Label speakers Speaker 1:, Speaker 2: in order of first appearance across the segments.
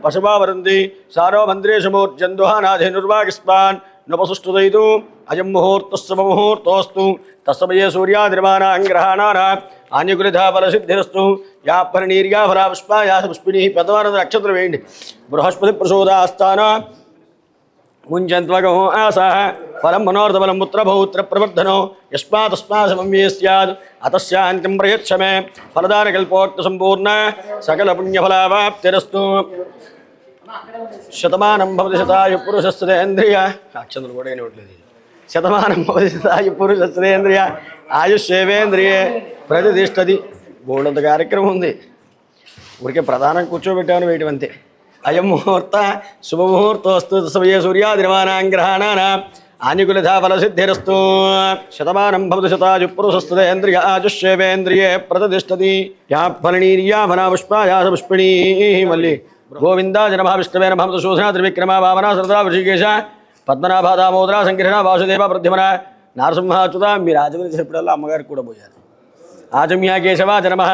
Speaker 1: पशुभा वरन्ति सारो मन्त्रेशमूर्जन्दुहानाधेनुर्वागिस्मान् नपसुष्टुदयितु अयं मुहूर्तस्य मुहूर्तोऽस्तु तस्मये सूर्यादिर्माणाङ्ग्रहाणानाम् आन्यकुलिधा फलसिद्धिरस्तु या परिणीर्या फला पुष्पा या पुष्पिणीः पदवानद नक्षत्रवेण्डि बृहस्पति प्रसोदास्तान मुञ्चन्त्वगो आसाः फलं मनोर्थफलं पुत्रपौत्र प्रवर्धनो यस्मात्तस्मासमन्ये स्यात् अतस्यान्त्यं प्रयच्छ मे फलदानकल्पोक्तसम्पूर्ण सकलपुण्यफलावाप्तिरस्तु शतमानं भवति शतायुः पुरुषस्तेन्द्रिय अक्षन्तुलु కూడా ఏనవట్లేదు శతమానం భవతి శతాయుः పురుషస్तेन्द्रिय ఆయుష్యేవేంద్రియే ప్రతిష్టతి బోల్డంత కార్యక్రమం ఉంది ఊరికే ప్రధానం కూర్చోబెట్టాను వేయటం అంతే అయం ముహూర్త శుభముహూర్తోస్తు సమయే సూర్యాదిర్మాణాంగ్రహాణానాం ఆన్యకులిధా ఫలసిద్ధిరస్తు శతమానం భవతి శతాయుః పురుషస్तेन्द्रिय ఆయుష్యేవేంద్రియే ప్రతిష్టతి యా ఫలనీర్యా ఫలా పుష్పా యా పుష్పిణీ మళ్ళీ गोविंदा नमः विष्णवे नमः शोधना त्रिविक्रमा वामना सरदा ऋषिकेश पद्मनाभ दामोदर संकीर्ण वासुदेव प्रद्युम्न नारसिंहाच्युत मी राजगुरी చెప్పినల్లా అమ్మగారికి కూడా పోయారు ఆజమ్య కేశవాయ నమః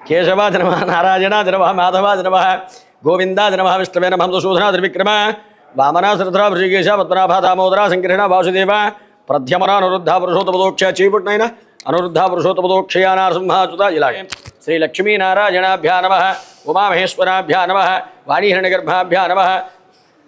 Speaker 1: కేశవాయ నమః నారాయణాయ నమః మాధవాయ నమః గోవిందాయ నమः విష్ణవే నమః శోధనా త్రివిక్రమ వామనా सरदा ऋषिकेश पद्मनाभ दामोदर संकीर्ण वासुदेव प्रद्युम्न अनुरुद्ध पुरुषोत्तमदोक्ष चीपुट्नैన अनुरुद्ध पुरुषोत्तमदोक्षया नारसिंहाच्युत इलागे श्री लक्ष्मी नारायणाभ्या नमः उमा महेश्वराभ्या नमः वाणीहिरण्यगर्भाभ्या नमः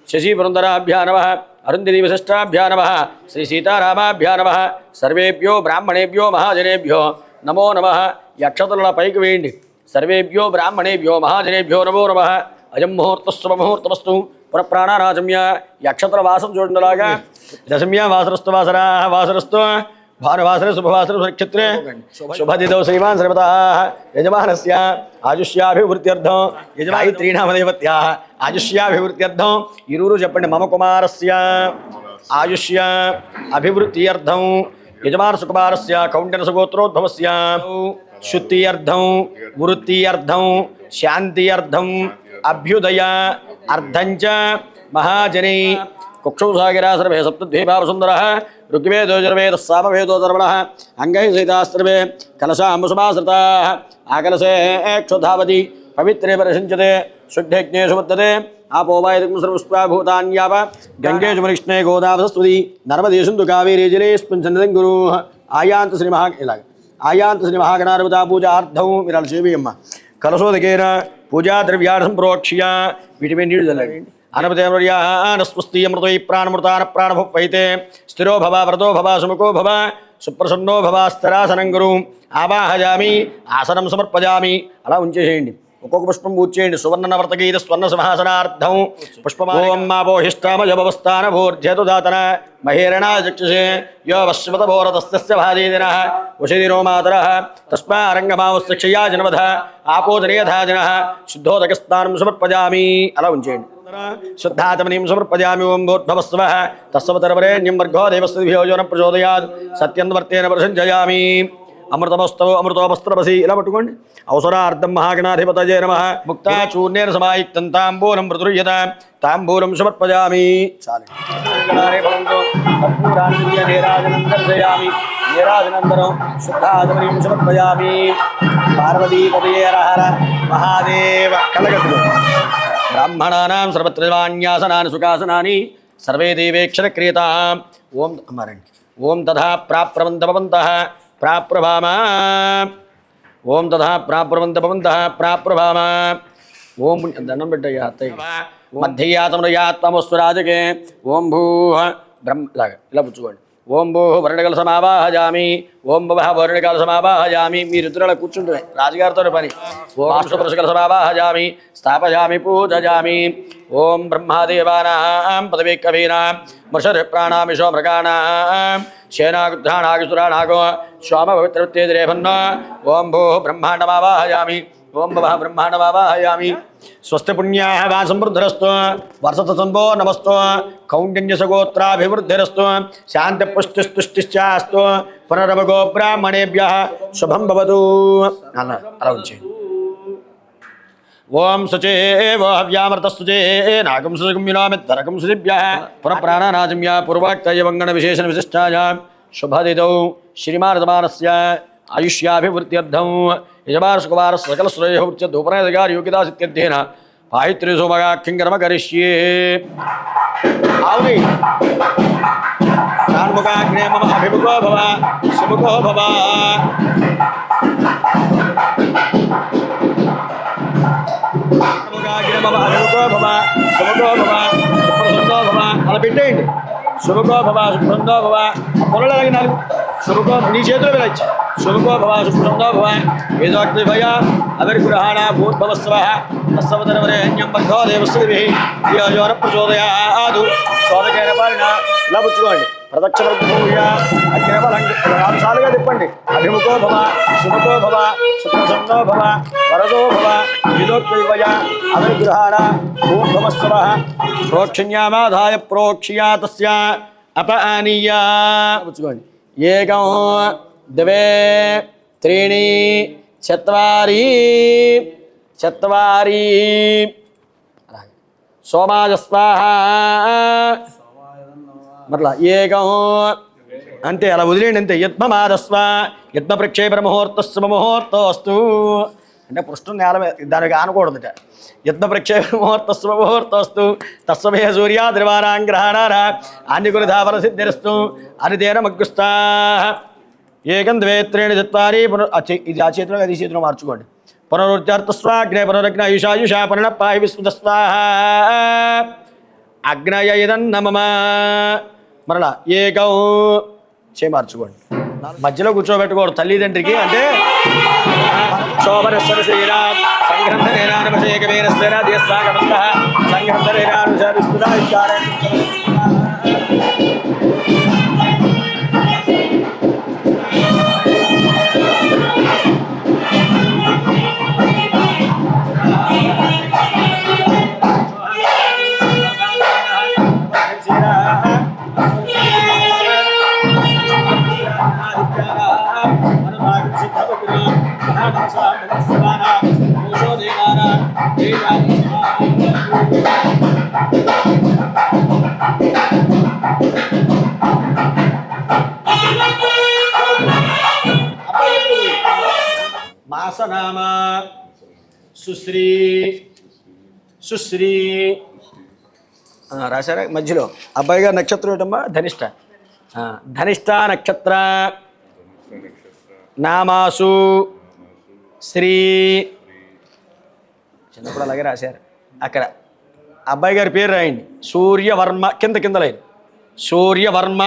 Speaker 1: शशिपुरन्दराभ्या नमः अरुन्धती वसिष्ठाभ्या नमः श्री सीतारामाभ्या नमः सर्वेभ्यो ब्राह्मणेभ्यो महाजनेभ्यो नमो नमः यक्षतुल पैक वेंडि सर्वेभ्यो ब्राह्मणेभ्यो महाजनेभ्यो नमो नमः अयं मुहूर्तस्व मुहूर्तमस्तु पुरप्राणानाचम्य यक्षतुल वासं जोडनलागा दशम्य वासरस्तु वासराः वासरस्तु भानुवासरे शुभवासरे नक्षत्रे शुभदिनौ श्रीमान् सर्वतः यजमानस्य आयुष्याभिवृद्ध्यर्थं गायत्रीनामदेवत्याः आयुष्याभिवृद्ध्यर्थं इरुरु చెప్పండి मम कुमारस्य आयुष्य अभिवृद्ध्यर्थं यजमान सुकुमारस्य कौण्डिन्यसुगोत्रोद्भवस्य शुद्ध्यर्थं वृद्ध्यर्थं शान्त्यर्थं अभ्युदय अर्धं च महाजने कुक्षुसागिरा सर्वे सप्तद्वीपा सुंदरः ऋग्वेदो यजुर्वेदः सामवेदो दर्वणः अंगैः सहितास्त्रवे कलशाम्बुसमाश्रिताः आकलशे क्षुधावति पवित्रे परिषिञ्चते शुद्धयज्ञेषु वर्तते आपो वायुं सर्वस्वाभूतान्याप गंगेषु कृष्णे गोदावरीस्तुति नर्मदे सिन्धु कावेरी जलेऽस्मिन् सन्निधिं गुरुः आयान्त श्री महागणाधिपता पूजार्थं विराल शिवयम्म कलशोदकेन पूजा द्रव्यार्थं प्रोक्ष्य विटमिन डी जल्लंడి अनपदेवर्यानस्वस्तीयमृतै प्राणमृतान प्राणभुपैते स्थिरो भव व्रतो भव सुमुखो भव सुप्रसन्नो भव స్థిరాసనం గురు ఆవాహయామి ఆసనం సమర్పయామి అలా ఉంచేసేయండి ఒక్కొక్క పుష్పం పూచేయండి సువర్ణనవర్తకీత స్వర్ణ సింహాసనార్థం పుష్పమాం మాపోహిష్టామజభవస్థాన భూర్ధ్యతు దాతన మహేరణాచక్షుషే యో వశ్వత భోరతస్తస్య భాదీదినః ఉషిదినో మాతరః తస్మారంగమావస్య క్షయా జనవధ ఆపోదనేయధా జనః శుద్ధోదకస్నానం సమర్పయామి అలా ఉంచేయండి శుద్ధాతమనీం సమర్పయామి. ఓం భూర్భువస్సువః తత్సవితుర్వరేణ్యం భర్గో దేవस्य ధియో యో నః ప్రచోదయాత్. సత్యంవర్తేన ప్రసంజయామి. అమృతమస్తు అమృతోపస్త్రవసి ఇలా పట్టుకోండి. అవసరార్థం మహాగణాధిపతయే నమః. ముక్తా చూర్ణేన సమాయుక్తం తాంబూలం ప్రతుర్యత తాంబూలం సమర్పయామి. చాలు. నీరాజనం దర్శయామి. నీరాజనందరం శుద్ధాతమనీం సమర్పయామి. పార్వతీపతయే హర మహాదేవ. కలగదు. బ్రాహ్మణానాం సర్వత్రవాన్యాసనాని సుఖాసనాని సర్వే దేవేక్షర క్రియతాం. ఓం అమ్మారండి. ఓం తథా ప్రాప్రవంతభవంతః ప్రాప్రభామ. ఓం తథా ప్రాప్రవంతభవంతః ప్రాప్రభామ. ఓం దండం పెట్టయ్యా అత్తయ్య. మధ్యయాతమయాత్మస్సు రాజకే. ఓం భూ బ్రహ్మ లాగా ఇలా పుచ్చుకోండి. ఓం భూ వర్ణకల సమావాహజామి. ఓం భవ వర్ణకాల సమావాహజామి. మీరు ఇద్దరు కూర్చుంటే రాజుగారితో పని. ఓం సుపురుషకల సమావాహజామి స్థాపయామి పూజయామి. ఓం బ్రహ్మాదేవానాం పదవీ కవీనాం మృషర్ ప్రాణామిషో మృగాణాం శేనాగుధ్రాణాగుసురాణాగో సోమ పవిత్రవృత్తేదిరేభన్న. ఓం భూ బ్రహ్మాండమావాహయామి. ఓం భవ బ్రహ్మాండమావాహయామి. స్వస్తి పుణ్యాః వా సమృద్ధిరస్తు. వర్షత సంభో నమస్తు. కౌండిన్యసగోత్రాభివృద్ధిరస్తు. శాంతి పుష్టిస్తుష్టిశ్చాస్తు. పునరమగో బ్రాహ్మణేభ్యః శుభం భవతు. అలా ఉంచి. ఓం శుచే వో హవ్యామృతస్తుచే నాగం సుగుమ్యునామిత్తరకం సుదిభ్యః. పునః ప్రాణానాజమ్య పూర్వాక్తయవంగణ విశేషణ విశిష్టాయ శుభదిదౌ శ్రీమానదమానస్య ఆయుష్యాభివృద్ధ్యర్థం యజమానసుకుమార సకల శ్రేయోచ్య ధూపనగారి యోగ్యతాసిత్యర్థేన పాయిత్రి సోమగాఖ్యంకరమ కరిష్యే. ఆవుని నాన్ముఖాగ్నే మమ అభిముఖో భవ సుముఖో భవ. అలా పెట్టేయండి. శుభకో భవ సుప్రందో భవ. పొలలో అలాగే నాలుగు శుభకో నీ చేతిలో వెళ్ళచ్చు. శుభకో భవ సుప్రందో భవ. వేదోక్తి భయ అవిర్గృహాణ భూద్భవస్వ తస్సవతరవరేణ్యం భర్గో దేవస్య ధియో యో నః ప్రచోదయాత్. సోదకేన పాలిన ఇలా పుచ్చుకోండి. ప్రదక్షిణ అగ్నిబలం 4 సార్లుగా తిప్పండి. అభిముఖో భవ శుభకో భవ సుప్రసన్నో భవ వరదో భవ. విదోక్తయ అవిర్గృహాణ భూద్భవస్వ ప్రోక్షిణ్యామాధాయ ప్రోక్ష్యా తస్య అపఆనీయ. పుచ్చుకోండి. ఏకం ద్వే త్రీణి చత్వారి చత్వారి. సోమాయ స్వాహ. మరలా ఏకం అంతే అలా వదిలేండి అంతే. యత్మమాదస్వ యత్మ ప్రక్షేపణ ముహూర్తస్వ ముహూర్తోస్తు అంటే పృష్ఠం నేల దానికి ఆనకూడదుట. యత్న ప్రక్షేపణ ముహూర్తస్వ ముహూర్తోస్తు తస్వమే సూర్యాద్రివారాంగ్రహణార అన్యగురుధావర సిద్ధిరస్తు అనితేన మగ్గుస్తా. ఏకం ద్వే త్రీణి చత్వారి ఇది ఆ చేతిలో అది చేతిలో మార్చుకోండి. పునరుత్యర్థస్వాగ్నే పునరగ్న ఆయుషాయుషా పునః పాహి విశ్వస్వాహ. అగ్నయ ఇదన్న మమ. మరలా ఏకం మార్చుకోండి. మధ్యలో కూర్చోబెట్టుకోడు తల్లిదండ్రికి. అంటే శోభనస్వర శ్రీరా సంగ్రంథనేనానుమేకమేన స్వేన దేశాగమంత సంగ్రంథనేనానుసరిస్తున్నా విచారే. మాసనామ సుశ్రీ సుశ్రీ రాశారా మధ్యలో. అబ్బాయి గారు నక్షత్రం ఏంటమ్మా? ధనిష్ట. ధనిష్ట నక్షత్ర నామాసు శ్రీ. చిన్నప్పుడు అలాగే రాశారు. అక్కడ అబ్బాయి గారి పేరు రాయండి. సూర్యవర్మ. కింద లైన్ సూర్యవర్మ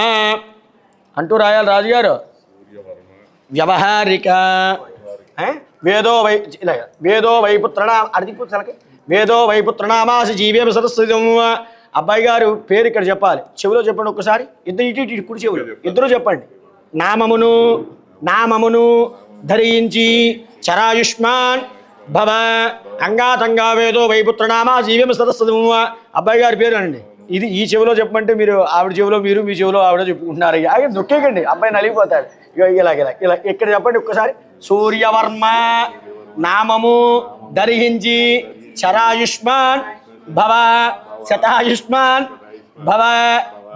Speaker 1: అంటూ రాయాలి రాజుగారు. వ్యవహారిక వేదో వైపుత్రనా అడిగిపోతాలకి వేదో వైపుత్రనామాసి జీవేమ సరస్వతం. అబ్బాయి గారు పేరు ఇక్కడ చెప్పాలి. చెవిలో చెప్పండి ఒక్కసారి. ఇద్దరు ఇటు కుడి చెవులు ఇద్దరు చెప్పండి. నామమును ధరించి చరాయుష్మాన్ భవ అంగాతంగా వేదో వైపుత్రనామా జీవ్యం సరస్వతము. అబ్బాయి గారి పేరు అండి. ఇది ఈ చెవిలో చెప్పమంటే మీరు ఆవిడ చెవిలో మీరు, మీ చెవిలో ఆవిడ చెప్పుకుంటున్నారు. అలాగే నొక్కేకండి, అబ్బాయి నలిగిపోతాడు. ఇలా ఇక్కడ చెప్పండి ఒక్కసారి. సూర్యవర్మ నామము ధరించి చరాయుష్మాన్ భవ, శతాయుష్మాన్ భవ,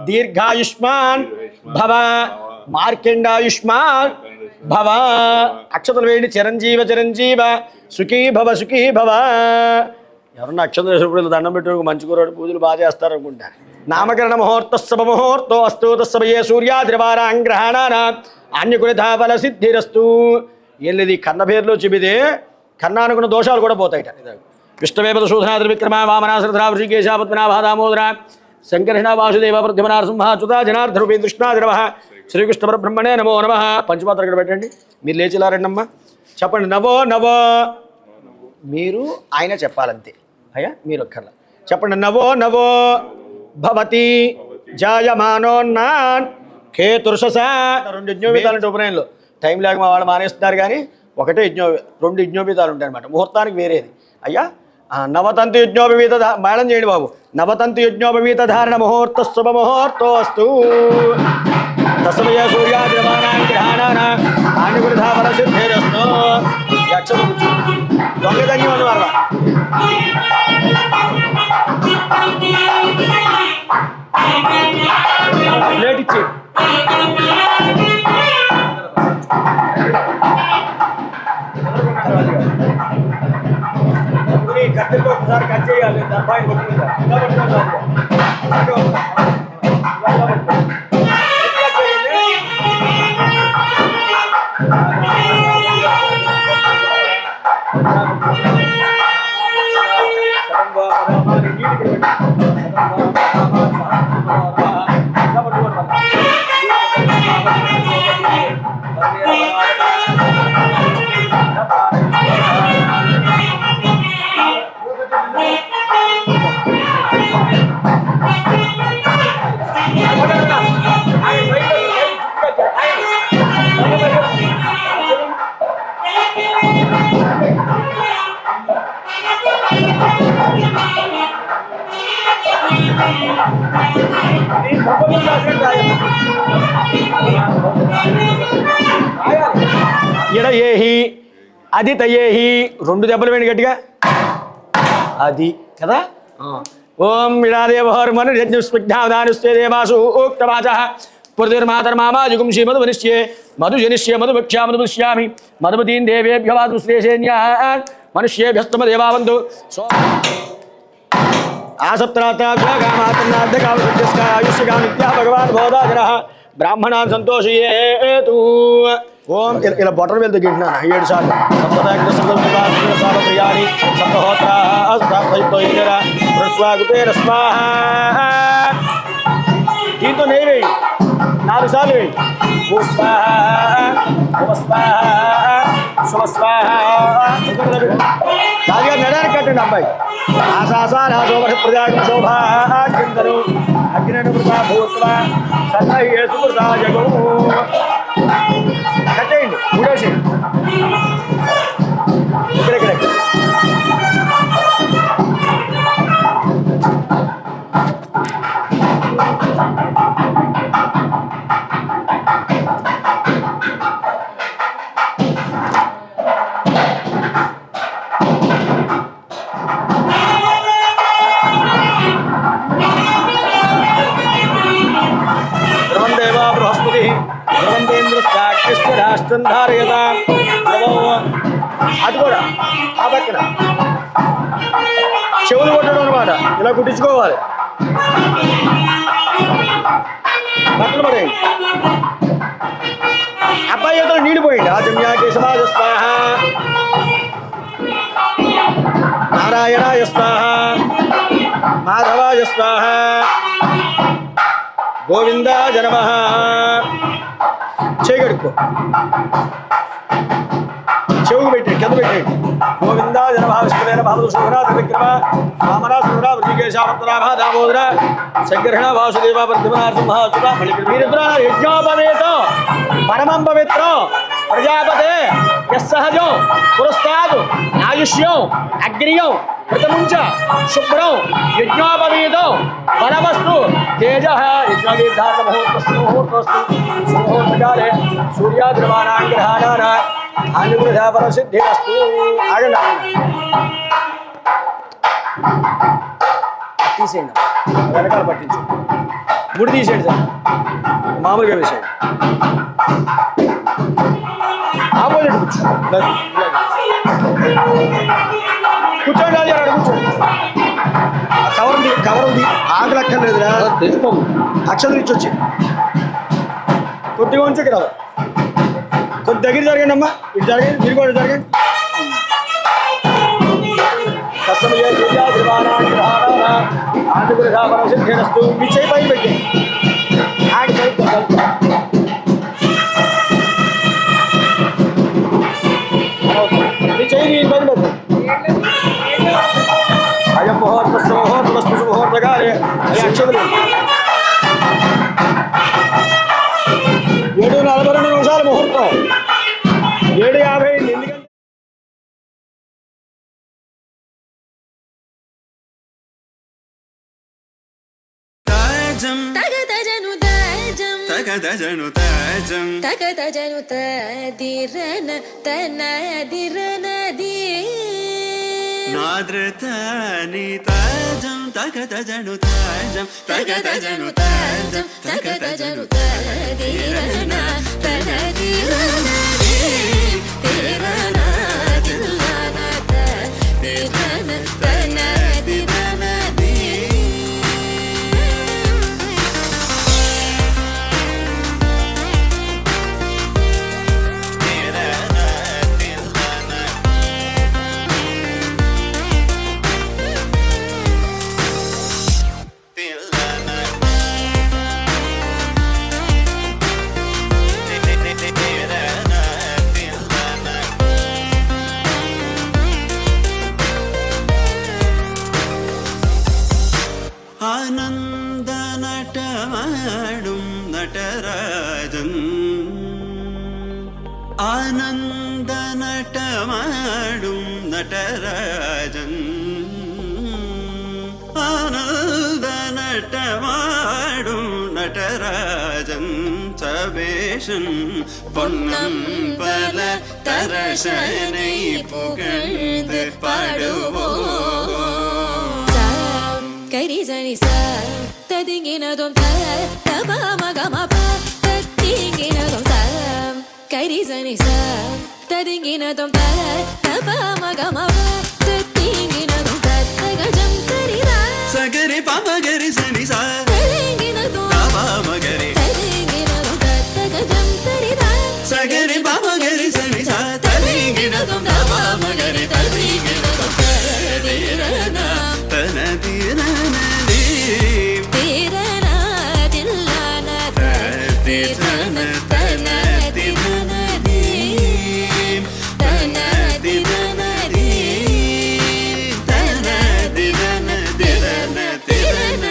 Speaker 1: దీర్ఘాయుష్మాన్ భవ, మార్కండాయుష్మాన్ భవ. అక్షతలు వేయండి. చిరంజీవ చిరంజీవ సుఖీ భవ సుఖీ భవ. ఎవరన్నా అక్షతలు వేసినప్పుడు దండం పెట్టుకు మంచి కూరడు పూజలు బాగా చేస్తారు అనుకుంటా. నామకరణ ముహూర్త శుభ ముహూర్తో అస్తు తస్సమయే సూర్యాద్రివారాంగ్రహణాన అన్యకులితాఫల సిద్ధిరస్తు. ఏం లేదు, ఈ కన్న పేర్లు చెబితే కన్నా అనుకున్న దోషాలు కూడా పోతాయిట. విష్ణువేపద శోధనాద్రి విక్రమ వామనాశ్రధరా వృషికేశ పద్మనాభ దామోదర శంకర్షణ వాసుదేవ ప్రద్యుమనార్సింహాచుత జనార్దరూపే కృష్ణాదిరవ శ్రీకృష్ణ పరబ్రహ్మణే నమో నమ. పంచపాత్ర ఇక్కడ పెట్టండి. మీరు లేచిలా రండమ్మా. చెప్పండి నవో నవో. మీరు ఆయన చెప్పాలంతే. అయ్యా మీరు ఒక్కర్లా చెప్పండి. నవో నవో భవతి జాయమానోన్నాన్ కేతుర్షస. 2 యజ్ఞోపేతాలు ఉపనయనంలో. టైం లేక మా వాళ్ళు మానేస్తున్నారు కానీ ఒకటే 2 యజ్ఞోపేతాలు ఉంటాయి అన్నమాట. ముహూర్తానికి వేరేది. అయ్యా నవతంతు యజ్ఞోపవీత మేళం చేయండి బాబు. నవతంతు యజ్ఞోపవీత ధారణ ముహూర్త శుభ ముహూర్తో అస్తు తస్మయ సూర్యాగ్రహణాన ఆన్యకులితాఫల సిద్ధిరస్తు. దొంగదంగి అన్నమాట. ప్లేట్ ఇచ్చి కట్టెలతో ఒకసారి కట్ చేయాలి. దర్భాయి ఇడయేహి అది తయేహి. 2 దెబ్బలు వేయండి గట్టిగా. అది కదా. ఓం ఇడాదేవహర్మను యజ్ఞస్మిగ్ధాదానుస్తే దేవాసు ఉక్తవాచ పురుతిర్మాతర్మామాజుగుం శ్రీమధువనిష్యే మధుజనిష్యే మధుభక్ష్యా మధుపుష్యామి మధుమతీన్ దేవేభ్య వాతుశ్రేషేణ్యాన్ మనుష్యేభ్యస్తమ దేవావంతు. ఆసప్తరాత్రాభ్యాగామాత్మనార్థకామృత్యస్కాయుష్యకామిత్యా భగవాన్ బోధాజన బ్రాహ్మణాన్ సంతోషయేతు. ఓం ఇలా బొట్టలు వెళ్తూ గిట్టినాను 7 సార్లు. సప్తదాగ్రసప్తప్రియాణి సప్తహోత్రాస్వాగుతేరస్వా. దీంతో నెయ్యి వేయి 4 సార్లు వేయి. రాజుగారు నడానికి కట్టండి అబ్బాయి. ఆశాసారాజోమహ ప్రజాగ్ర శోభాగ్యంతరు అగ్నినృత భూత్వ సన్నయేసు ప్రజాజగో. కట్టేయండి 3 ఇక్కడ రాష్ట్రం ధారయత. అది కూడా ఆ పక్కన చెవులు కొట్టడం అనమాట. ఇలా కుట్టించుకోవాలి. బట్టలు పడేయండి. అబ్బాయి యువతలో నీడిపోయింది. ఆచమ్యాకే సమాజ స్వాహ నారాయణాయ స్వాహ మాధవాయ స్వాహ గోవిందాయ నమః. చేయగడుకో. చెవులు చెవుకు పెట్టి కింద పెట్టి గోవింద జనభావిష్కరేణ భావదు శోభనాథ విక్రమ వామన సుందర వృద్ధికేశావర్తనాభ దామోదర సంగ్రహణ వాసుదేవ వర్ధమానసింహాసుర మీరిద్దరు యజ్ఞోపవేత పరమం పవిత్రం ప్రజాపతే యస్సహజం పురస్తాద్ ఆయుష్యం అగ్నియం ప్రథముంచ శుభ్రం యజ్ఞోపవీతం పరమస్తు తేజ యజ్ఞగీర్ధారణ ముహూర్తస్తు సుముహూర్తకాలే సూర్యాద్రమాణాగ్రహాణ అనుగ్రహ సిద్ధిరస్తు. ఆగండి తీసేయండి, వెనకాల పట్టించు, ముడి తీసేయండి సార్, మామూలుగా వేసేయండి. ఆపోజిట్ కూర్చోండి, అది అక్కడ కూర్చోండి. కవర్ ఉంది ఆకులు అక్కర్లేదురా, తెస్తాం. అక్షరం ఇచ్చొచ్చి కొద్దిగా ఉంచి ఇక్కడ కొద్ది దగ్గర జరగండి అమ్మా, ఇటు జరగండి, మీరు కూడా జరగండి. సిద్ధిరస్తు. మీ చేయి పైకి పెట్టి ఆడి మీ చేయి మీ పైన పెట్టు. అయం ముహూర్తస్సు ముహూర్తమస్తు సుముహూర్తకాలే. అది అక్షతులు 7:42 నిమిషాలు ముహూర్తం. 7:50 ఎందుకంటే
Speaker 2: తగదజను తాజం తగదజను తదిరన తనదిరనది నాద్రతని తాజం తగదజను తాజం తగదజను తాజం తగదజను తదిరన తనదిరనది తిరన తిల్లన తదిరన తనదిరనది. ആനന്ദ നടമാടും നടരാജൻ ആനന്ദ നടമാടും നടരാജൻ ആനന്ദ നടമാടും നടരാജൻ സവേഷൻ പൊന്നം പല തരശനെ പുകഴ്ந்து പാടുവോ
Speaker 3: Karizani sa tadingina dom ta taba magama pa tadingina dom ta Karizani sa tadingina dom ta taba magama pa tadingina dom ta tagajam tarira
Speaker 2: sagari pama gari sani sa
Speaker 3: tadingina dom
Speaker 2: taba magari
Speaker 3: tadingina dom ta tagajam tarira
Speaker 2: sagari pama gari sani sa tadingina dom taba magari tadingina dom tadirana tanadirana
Speaker 3: tirana dillana tirana tanadirana tanadirana tanadirana tirana tirana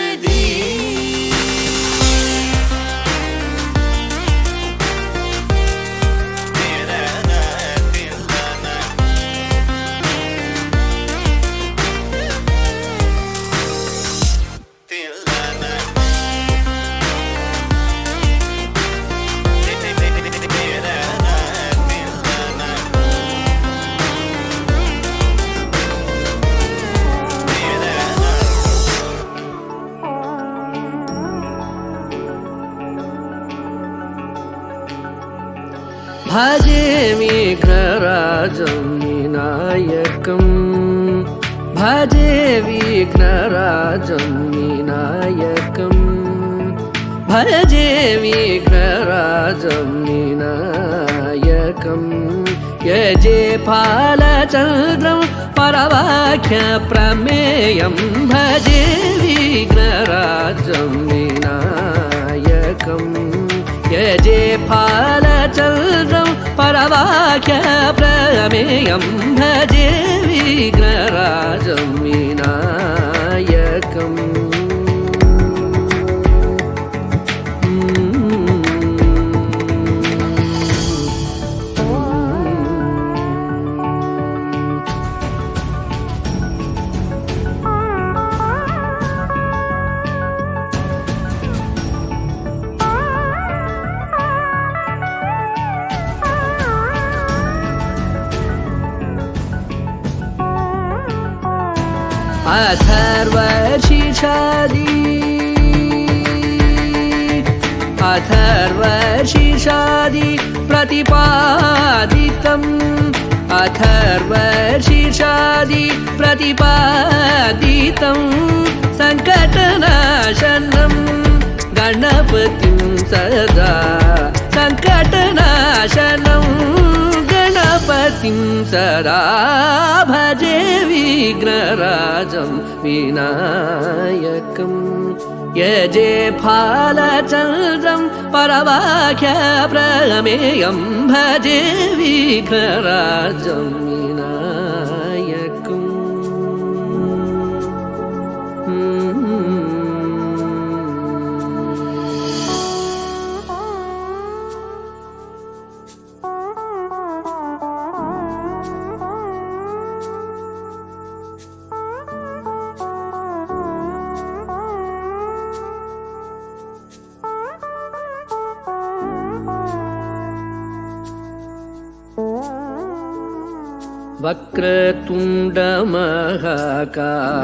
Speaker 4: భజే విఘ్నరాజం వినాయకం భజే విఘ్నరాజం వినాయకం భజే విఘ్నరాజం వినాయకం యజే ఫాలచంద్రం పరవాఖ్య ప్రమేయం భజే విఘ్నరాజం వినాయకం यजे फालचन्द्रं परवाख्य प्रमेयं भजे विघ्नराजं विनायकम् अथर्वशीर्षादि प्रतिपादितम् अथर्वशीर्षादि प्रतिपादितं सङ्कटनाशनं गणपतिं सदा सङ्कटनाशनं गणपतिं सदा भजे विघ्नराजं विनायकम् यजे फालचन्द्रं परवाख्य प्रमेयं भजे विघ्नराजं विनायकम्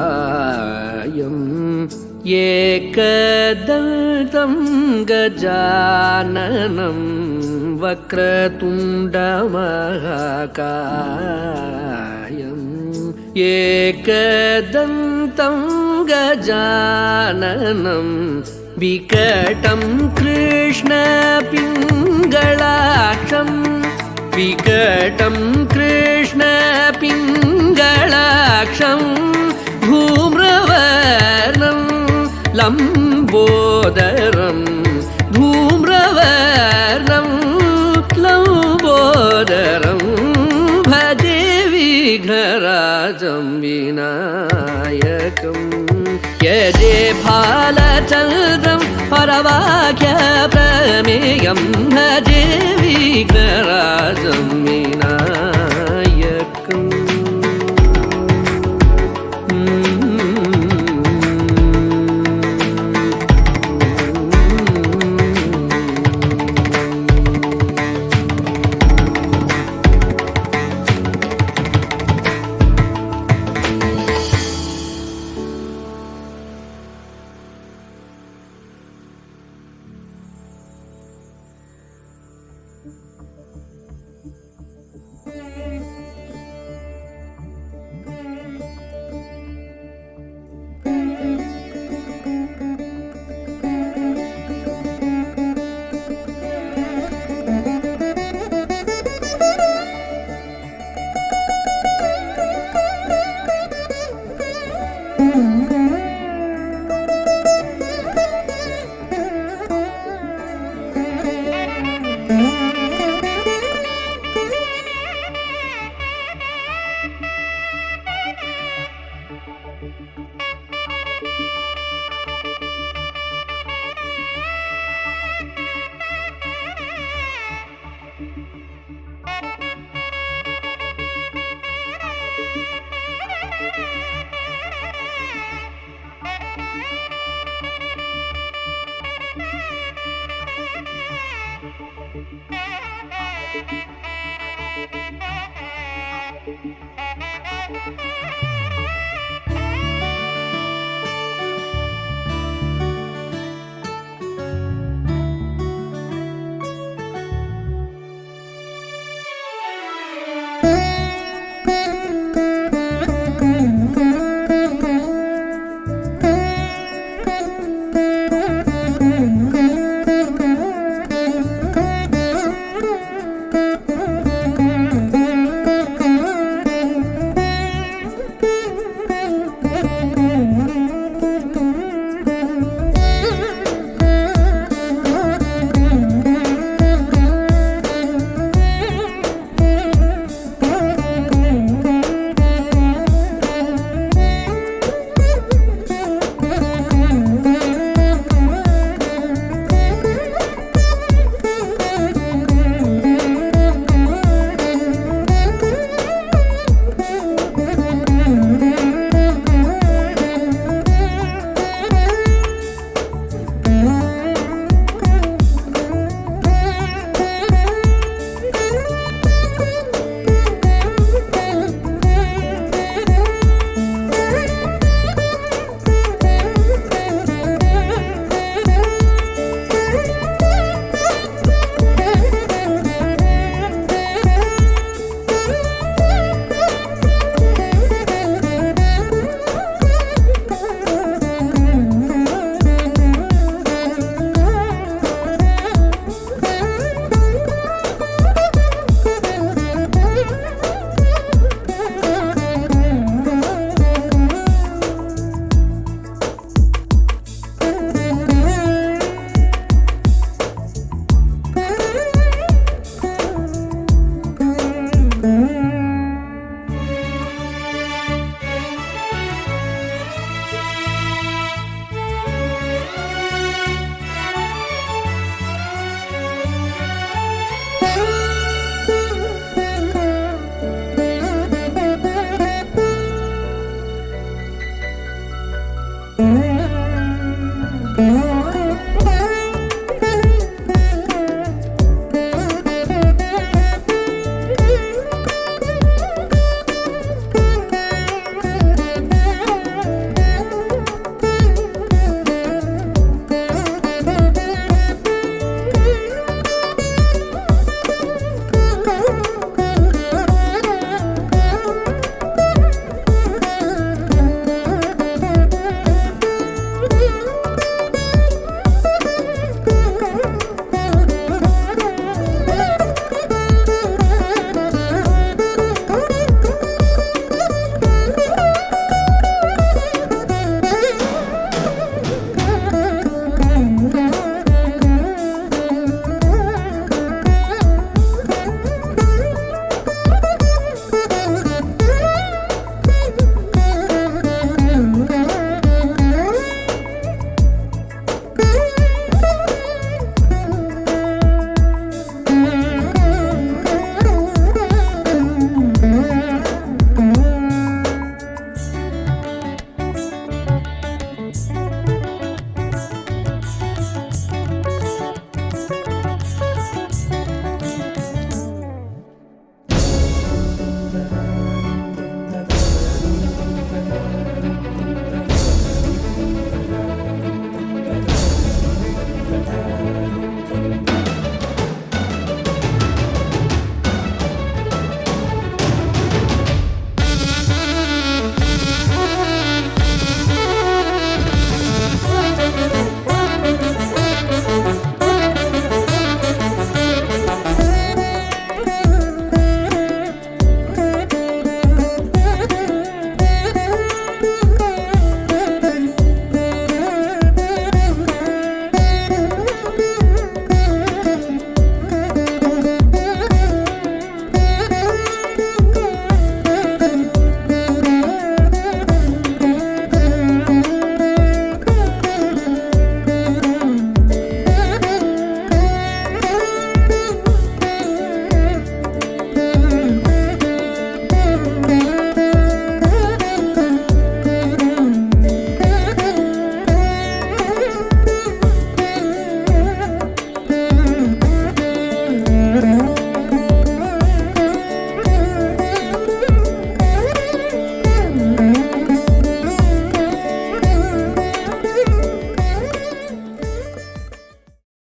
Speaker 4: वक्रतुण्डमहाकायं एकदन्तं गजाननं वक्रतुण्डमहाकायं एकदन्तं गजाननं विकटं कृष्णपिङ्गलाक्षं विकटं कृष्णपिङ्गलाक्षं धूम्रवर्णं लम्बोदरं धूम्रवर्णं लम्बोदरं भजे विघ्नराजं विनायकम् यजे फालचन्द्रं परवाख्य प्रमेयं भजे विघ्नराजं विनायकम्